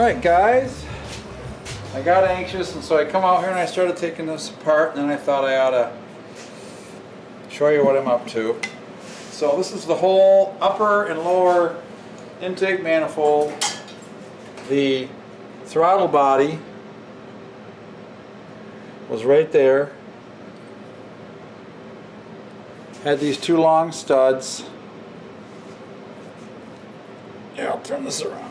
Alright guys, I got anxious and so I come out here and I started taking this apart, and then I thought I ought to show you what I'm up to. So this is the whole upper and lower intake manifold. The throttle body was right there. Had these two long studs. Yeah, I'll turn this around.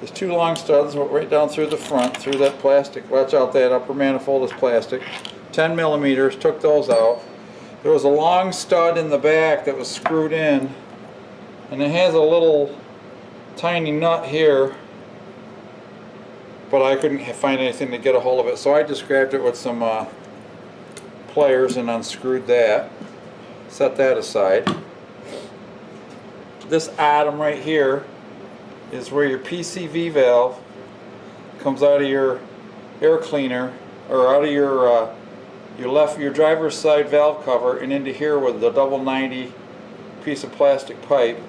There's two long studs right down through the front, through that plastic. Watch out, that upper manifold is plastic. 10 millimeters, took those out. There was a long stud in the back that was screwed in, and it has a little tiny nut here, but I couldn't find anything to get a hold of it, so I just grabbed it with some pliers and unscrewed that. Set that aside. This atom right here is where your PCV valve comes out of your air cleaner, or out of your driver's side valve cover and into here with the double 90 piece of plastic pipe.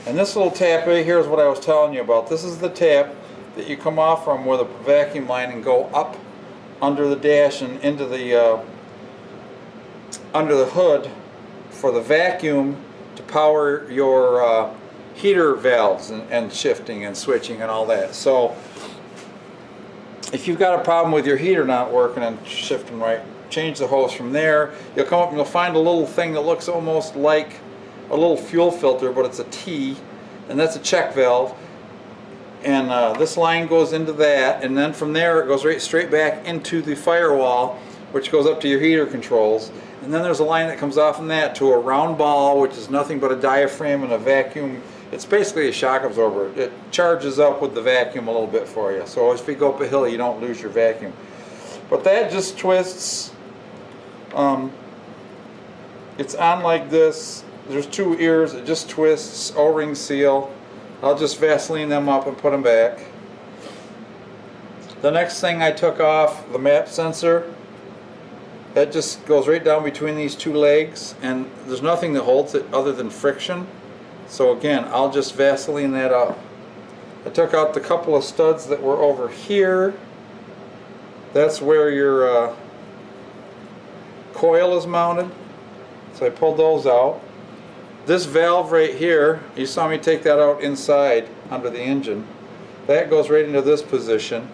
And this little tap right here is what I was telling you about. This is the tap that you come off from with a vacuum line and go up under the dash and into the under the hood for the vacuum to power your heater valves and shifting and switching and all that. So if you've got a problem with your heater not working and shifting right, change the hose from there. You'll come up and you'll find a little thing that looks almost like a little fuel filter, but it's a T, and that's a check valve. And this line goes into that, and then from there it goes right straight back into the firewall, which goes up to your heater controls. And then there's a line that comes off from that to a round ball, which is nothing but a diaphragm and a vacuum. It's basically a shock absorber. It charges up with the vacuum a little bit for you. So if you go up a hill, you don't lose your vacuum. But that just twists. It's on like this. There's two ears. It just twists. O-ring seal. I'll just Vaseline them up and put them back. The next thing I took off, the map sensor. That just goes right down between these two legs, and there's nothing that holds it other than friction. So again, I'll just Vaseline that up. I took out the couple of studs that were over here. That's where your coil is mounted. So I pulled those out. This valve right here, you saw me take that out inside under the engine. That goes right into this position.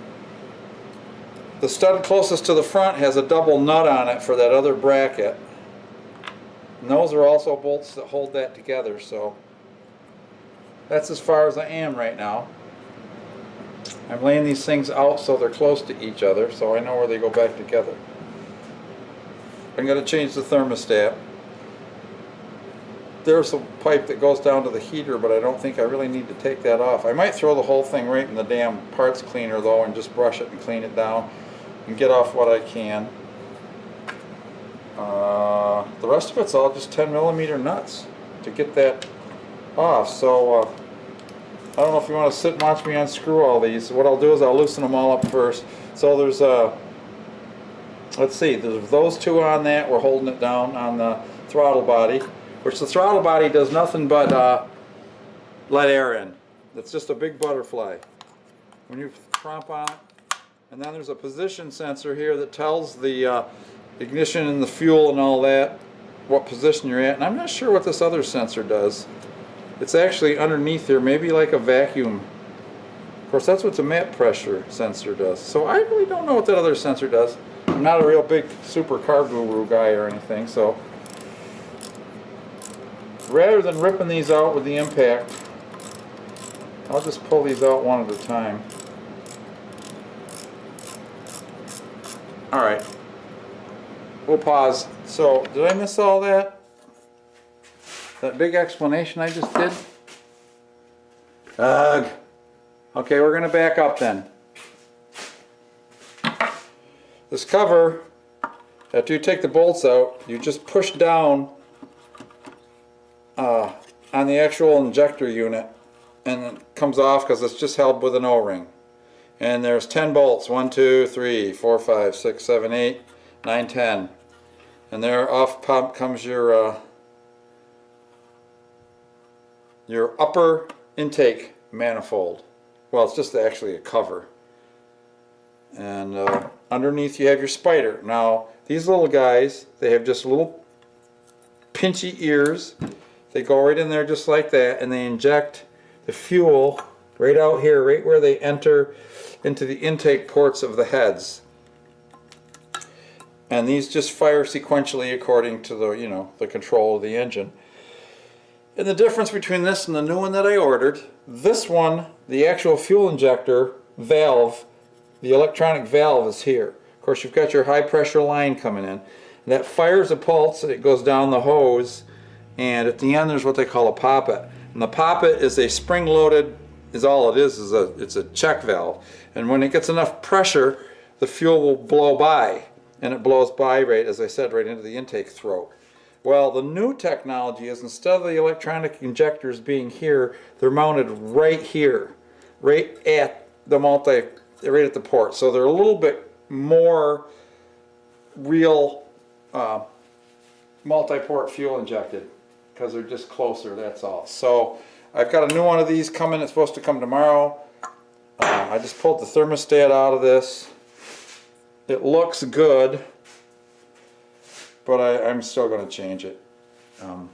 The stud closest to the front has a double nut on it for that other bracket. And those are also bolts that hold that together, so that's as far as I am right now. I'm laying these things out so they're close to each other, so I know where they go back together. I'm going to change the thermostat. There's a pipe that goes down to the heater, but I don't think I really need to take that off. I might throw the whole thing right in the damn parts cleaner though and just brush it and clean it down and get off what I can. The rest of it's all just 10 millimeter nuts to get that off. So I don't know if you want to sit and watch me unscrew all these. What I'll do is I'll loosen them all up first. So there's let's see, there's those two on that. We're holding it down on the throttle body, which the throttle body does nothing but let air in. It's just a big butterfly when you tromp on it. And then there's a position sensor here that tells the ignition and the fuel and all that what position you're at. And I'm not sure what this other sensor does. It's actually underneath there, maybe like a vacuum. Of course, that's what the map pressure sensor does. So I really don't know what that other sensor does. I'm not a real big super car guru guy or anything, so rather than ripping these out with the impact, I'll just pull these out one at a time. Alright, we'll pause. So, did I miss all that? That big explanation I just did? Ugh. Okay, we're going to back up then. This cover, after you take the bolts out, you just push down on the actual injector unit, and it comes off because it's just held with an O-ring. And there's 10 bolts, 1, 2, 3, 4, 5, 6, 7, 8, 9, 10. And there off pump comes your upper intake manifold. well, it's just actually a cover. And underneath you have your spider. Now these little guys, they have just little pinchy ears. They go right in there just like that, and they inject the fuel right out here, right where they enter into the intake ports of the heads. And these just fire sequentially according to the, you know, the control of the engine. And the difference between this and the new one that I ordered, this one, the actual fuel injector valve, the electronic valve is here. Of course, you've got your high pressure line coming in. And that fires a pulse, and it goes down the hose, and at the end there's what they call a poppet. And the poppet is a spring-loaded, is all it is it's a check valve. And when it gets enough pressure, the fuel will blow by. And it blows by, right, as I said, right into the intake throat. Well, the new technology is, instead of the electronic injectors being here, they're mounted right here, right at the right at the port. So they're a little bit more real multi-port fuel injected, because they're just closer, that's all. So I've got a new one of these coming. It's supposed to come tomorrow. I just pulled the thermostat out of this. It looks good, but I'm still going to change it. I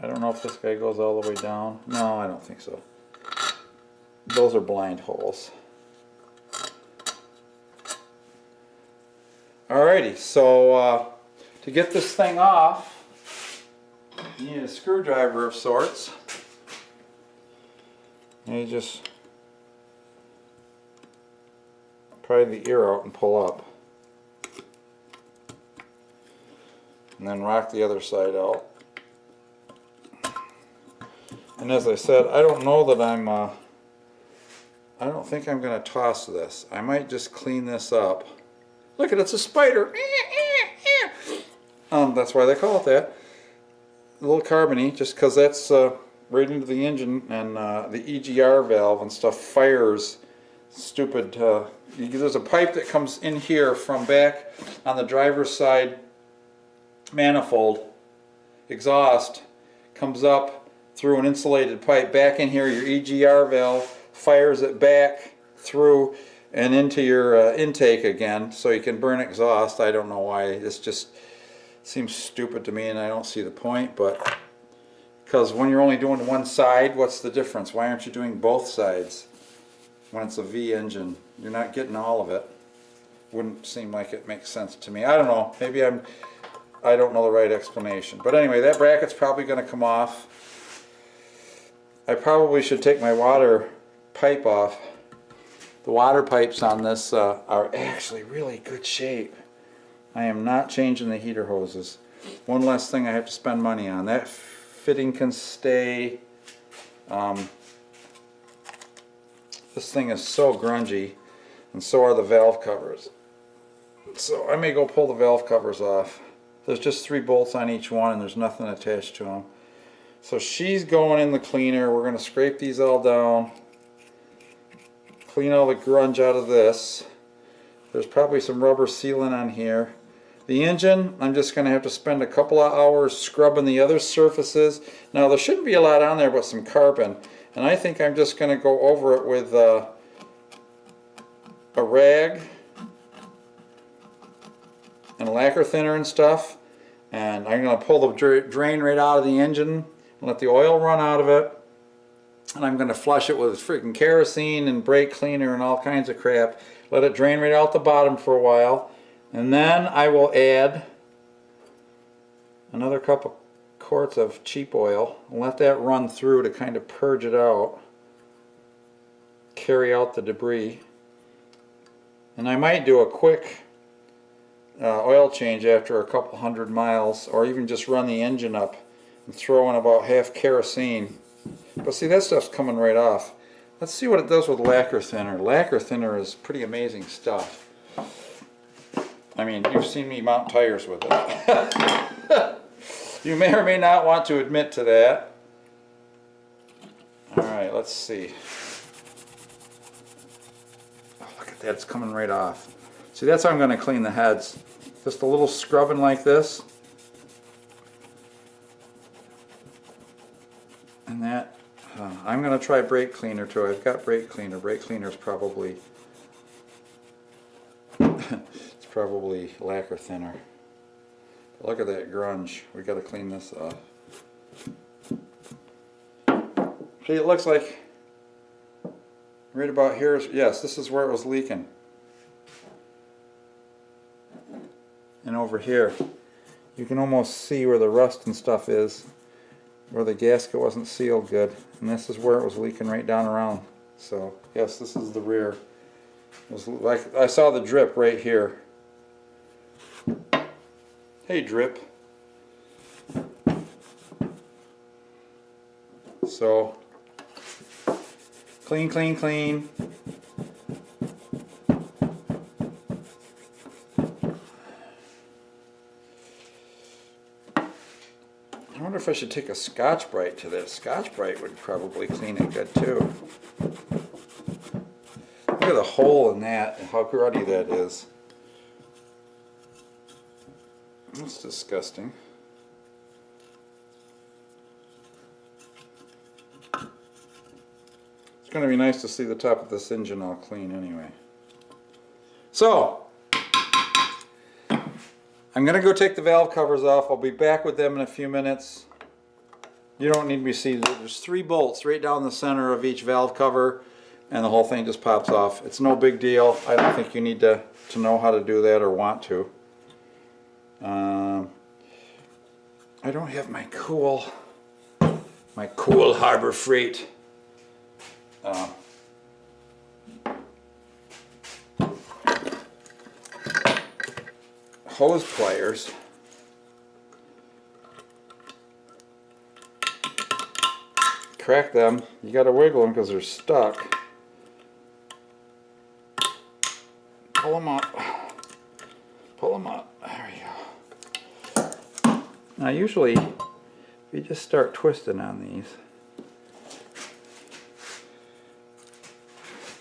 don't know if this guy goes all the way down. No, I don't think so. Those are blind holes. Alrighty, so to get this thing off, you need a screwdriver of sorts. And you just pry the ear out and pull up. And then rock the other side out. And as I said, I don't know that I don't think I'm going to toss this. I might just clean this up. Look at it, it's a spider. That's why they call it that. A little carbony, just because that's right into the engine, and the EGR valve and stuff fires stupid. There's a pipe that comes in here from back on the driver's side manifold. Exhaust comes up through an insulated pipe back in here. Your EGR valve fires it back through and into your intake again, so you can burn exhaust. I don't know why. This just seems stupid to me, and I don't see the point. But because when you're only doing one side, what's the difference? Why aren't you doing both sides? When it's a V engine, you're not getting all of it. Wouldn't seem like it makes sense to me. I don't know. Maybe I don't know the right explanation. But anyway, that bracket's probably going to come off. I probably should take my water pipe off. The water pipes on this are actually really good shape. I am not changing the heater hoses. One less thing I have to spend money on. That fitting can stay. This thing is so grungy, and so are the valve covers. So I may go pull the valve covers off. There's just 3 bolts on each one, and there's nothing attached to them. So she's going in the cleaner. We're going to scrape these all down, clean all the grunge out of this. There's probably some rubber sealant on here. The engine, I'm just going to have to spend a couple of hours scrubbing the other surfaces. Now there shouldn't be a lot on there but some carbon, and I think I'm just going to go over it with a rag and lacquer thinner and stuff, and I'm going to pull the drain right out of the engine and let the oil run out of it, and I'm going to flush it with freaking kerosene and brake cleaner and all kinds of crap. Let it drain right out the bottom for a while, and then I will add another couple quarts of cheap oil and let that run through to kind of purge it out, carry out the debris. And I might do a quick oil change after a couple 100 miles, or even just run the engine up and throw in about half kerosene. But see, that stuff's coming right off. Let's see what it does with lacquer thinner. Lacquer thinner is pretty amazing stuff. I mean, you've seen me mount tires with it. You may or may not want to admit to that. Alright, let's see. Oh, look at that, it's coming right off. See, that's how I'm going to clean the heads. Just a little scrubbing like this. And that, I'm going going to try brake cleaner too. I've got brake cleaner. Brake cleaner is probably it's probably lacquer thinner. But look at that grunge. We got to clean this off. See, it looks like right about here is, yes, this is where it was leaking. And over here, you can almost see where the rust and stuff is, where the gasket wasn't sealed good. And this is where it was leaking right down around. So, yes, this is the rear. It was like, I saw the drip right here. Hey, drip. So, clean, clean, clean. I wonder if I should take a Scotch-Brite to this. Scotch-Brite would probably clean it good too. Look at the hole in that and how gruddy that is. That's disgusting. It's going to be nice to see the top of this engine all clean anyway. So, I'm going to go take the valve covers off. I'll be back with them in a few minutes. You don't need me to see. There's 3 bolts right down the center of each valve cover, and the whole thing just pops off. It's no big deal. I don't think you need to know how to do that or want to. I don't have my cool Harbor Freight hose pliers. Crack them. You got to wiggle them because they're stuck. Pull them up. Pull them up. There we go. Now usually, if you just start twisting on these,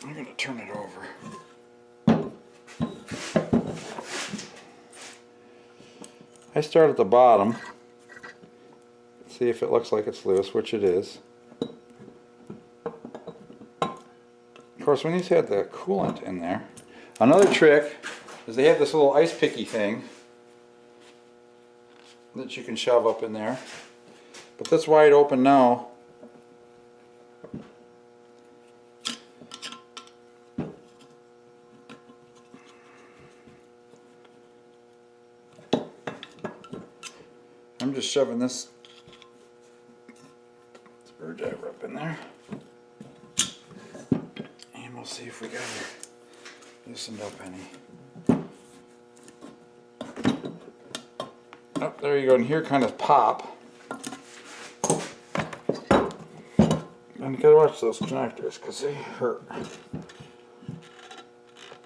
I'm going to turn it over. I start at the bottom, see if it looks like it's loose, which it is. Of course, when these had the coolant in there, another trick is they have this little ice picky thing that you can shove up in there. But that's wide open now. I'm just shoving this screwdriver up in there. And we'll see if we got her loosened up any. Oh, there you go, and here kind of pop. And you gotta watch those connectors because they hurt.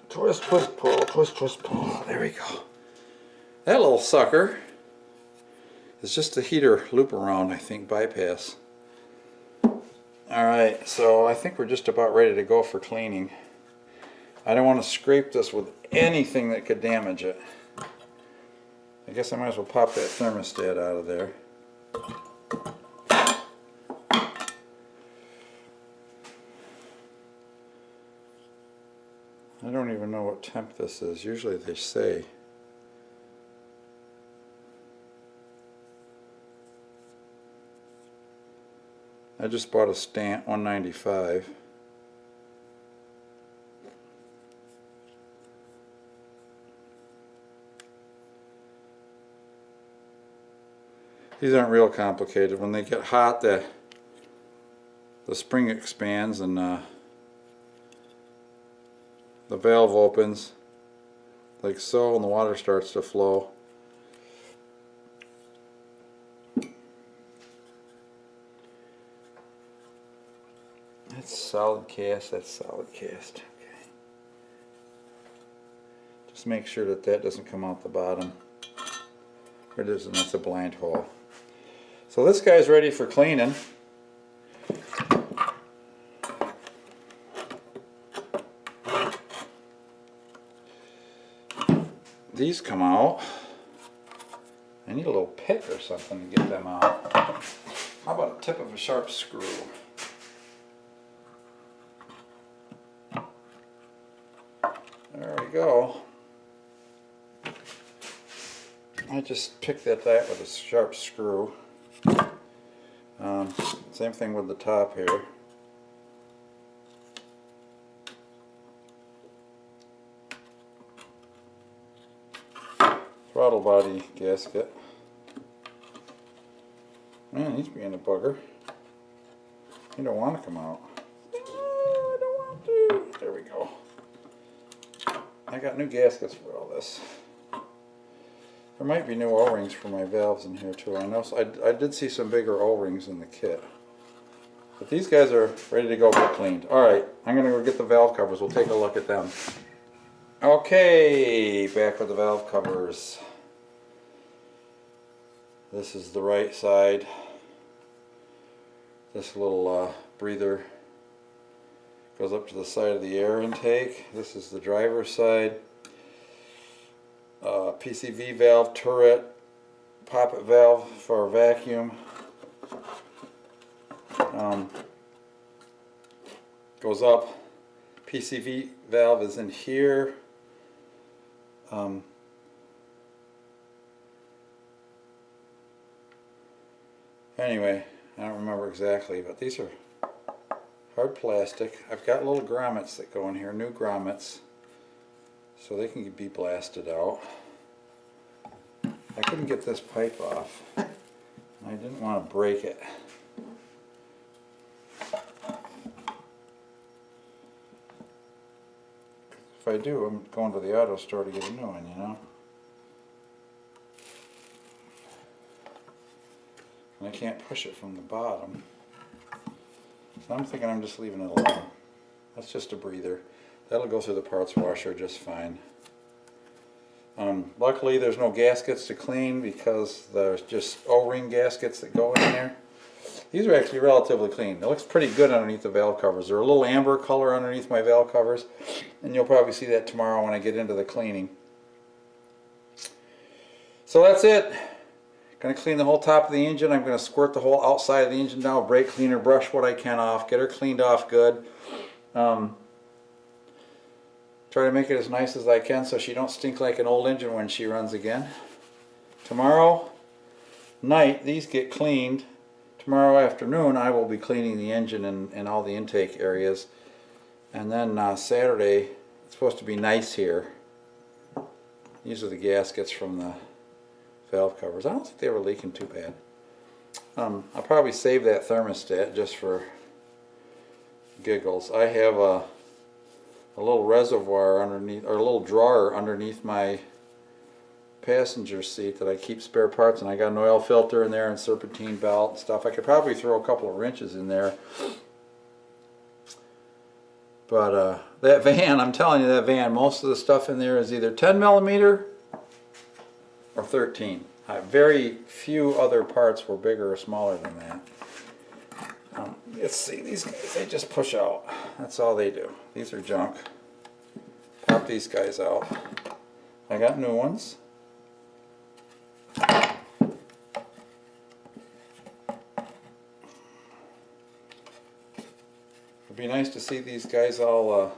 Twist, twist, pull, twist, twist, pull. There we go. That little sucker is just a heater loop around, I think, bypass. Alright, so I think we're just about ready to go for cleaning. I don't want to scrape this with anything that could damage it. I guess I might as well pop that thermostat out of there. I don't even know what temp this is. Usually they say. I just bought a stamp, 195. These aren't real complicated. When they get hot, the spring expands and the valve opens like so, and the water starts to flow. That's solid cast, that's solid cast. Okay. Just make sure that that doesn't come out the bottom. Or it isn't, that's a blind hole. So this guy's ready for cleaning. These come out. I need a little pick or something to get them out. How about a tip of a sharp screw? you go. I just picked that out with a sharp screw. Same thing with the top here. Throttle body gasket. Man, he's being a bugger. You don't want to come out. No, I don't want to. There we go. I got new gaskets for all this. There might be new O-rings for my valves in here too. I know. I did see some bigger O-rings in the kit. But these guys are ready to go get cleaned. Alright, I'm going to go get the valve covers. We'll take a look at them. Okay, back with the valve covers. This is the right side. This little breather goes up to the side of the air intake. This is the driver's side. PCV valve, turret, poppet valve for vacuum. Goes up. PCV valve is in here. Anyway, I don't remember exactly, but these are hard plastic. I've got little grommets that go in here, new grommets, so they can be blasted out. I couldn't get this pipe off. I didn't want to break it. If I do, I'm going to the auto store to get a new one, you know. And I can't push it from the bottom. So I'm thinking I'm just leaving it alone. That's just a breather. That'll go through the parts washer just fine. Luckily there's no gaskets to clean because there's just O-ring gaskets that go in there. These are actually relatively clean. It looks pretty good underneath the valve covers. They're a little amber color underneath my valve covers, and you'll probably see that tomorrow when I get into the cleaning. So that's it. Going to clean the whole top of the engine. I'm going to squirt the whole outside of the engine down with brake cleaner, brush what I can off, get her cleaned off good. Try to make it as nice as I can so she don't stink like an old engine when she runs again. Tomorrow night these get cleaned. Tomorrow afternoon I will be cleaning the engine and all the intake areas. And then Saturday it's supposed to be nice here. These are the gaskets from the valve covers. I don't think they were leaking too bad. I'll probably save that thermostat just for giggles. I have a little reservoir underneath, or a little drawer underneath my passenger seat that I keep spare parts, and I got an oil filter in there and serpentine belt and stuff. I could probably throw a couple of wrenches in there. But that van, I'm telling you, that van, most of the stuff in there is either 10 millimeter or 13. Very few other parts were bigger or smaller than that. Let's see, these guys, they just push out. That's all they do. These are junk. Pop these guys out. I got new ones. It'd be nice to see these guys all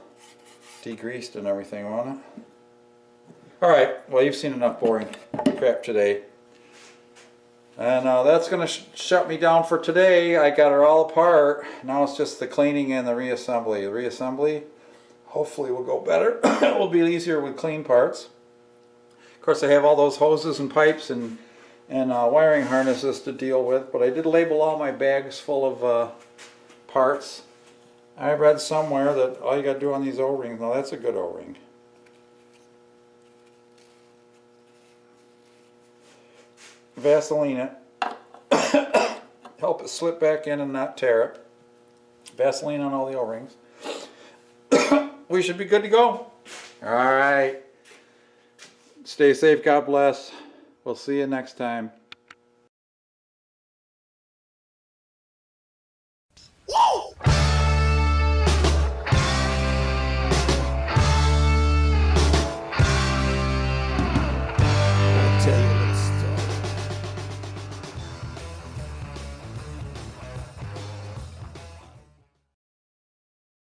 degreased and everything, won't it? Alright, well, you've seen enough boring crap today. And that's going to shut me down for today. I got her all apart. Now it's just the cleaning and the reassembly. The reassembly hopefully will go better. It will be easier with clean parts. Of course, I have all those hoses and pipes and wiring harnesses to deal with, but I did label all my bags full of parts. I read somewhere that all you got to do on these O-rings, now that's a good O-ring. Vaseline it. Help it slip back in and not tear it. Vaseline on all the O-rings. We should be good to go. Alright. Stay safe. God bless. We'll see you next time.